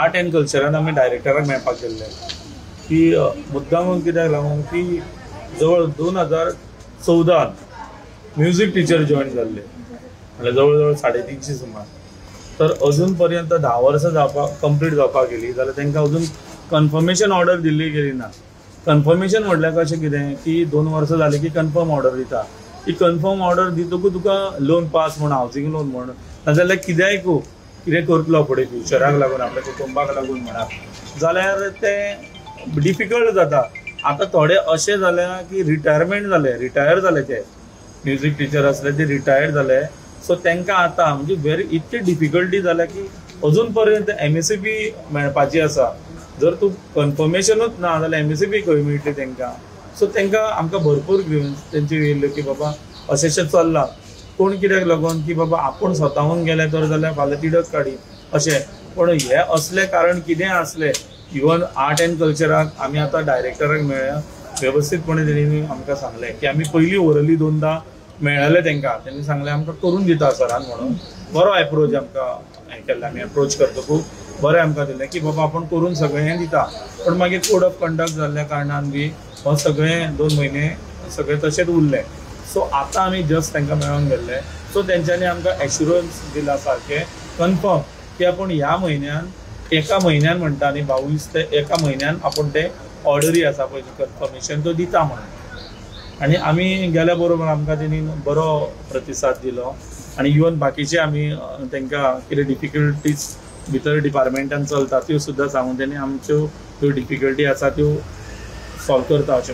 Art end कल्चरान आमी डायरेक्टराक मेळपाक गेल्ले की मुद्दामून कित्याक लागून की जवळ 2014 म्युझिक टीचर जॉईन जाल्ले म्हणजे जवळ 350 सुमार. तर अजून पर्यंत 10 वर्सां जावपाक कंप्लीट जावपाक गेली जाल्यार तांकां अजून कन्फर्मेशन ऑर्डर दिल्ली गेली ना. कन्फर्मेशन म्हटल्यार कशें कितें की 2 वर्सां जाली की कन्फर्म ऑर्डर दिता. ती कन्फर्म ऑर्डर दितकूच तुका लोन पास म्हण हावसिंग लोन म्हण नाजाल्यार कितें करतलो फुडें फ्युचराक लागून आपल्या कुटुंबाक लागून म्हणा जाल्यार तें डिफिकल्ट जाता. आतां थोडे अशें जाल्या की रिटायर जाले ते म्युझिक टीचर आसले ते रिटायर्ड जाले. सो तांकां आतां म्हणजे इतकी डिफिकल्टी जाल्या की अजून पर्यंत MSCP मेळपाची आसा. जर तूं कन्फर्मेशनूच ना जाल्यार MSCP खंय मेळटली तांकां. सो तांकां आमकां भरपूर ग्रिव्हन्स तेंचे येयल्यो की बाबा अशें चल्लां. कोण कित्याक लागून की बाबा आपूण स्वताहून गेले तर जाल्यार फाल्यां तिडक काडी अशें. पण हे असलें कारण कितें आसलें इवन आर्ट एंड कल्चराक आमी आतां डायरेक्टराक मेळ्ळ्या वेवस्थीतपणे तेणी आमकां सांगलें की आमी पयलीं ओरली 2दा मेळ्ळेले तांकां. तेणी सांगलें आमकां करून दिता सरान म्हणून. बरो एप्रोच आमकां हें केल्लें आमी एप्रोच करतकूच बरें आमकां दिलें की बाबा आपूण करून सगळें हें दिता. पण मागीर कोड ऑफ कंडक्ट जाल्ल्या कारणान बी हो सगळें 2 म्हयने सगळें तशेंच उरलें. सो आतां आमी जस्ट तांकां मेळोन गेल्ले. सो तेंच्यांनी आमकां एश्युरन्स दिला सारकें कन्फर्म की आपूण ह्या म्हयन्यान एका म्हयन्यान म्हणटा न्ही 22 ते एका म्हयन्यान आपूण ते ऑर्डरी आसा पळय कन्फर्मेशन तो दिता म्हणून. आनी आमी गेल्या बरोबर आमकां तेणी बरो प्रतिसाद दिलो. आनी इवन बाकीचे आमी तांकां कितें डिफिकल्टीज भितर डिपार्टमेंटान चलता त्यो सुद्दां सांगून तेणी आमच्यो त्यो डिफिकल्टी आसा त्यो सॉल्व करता अशें.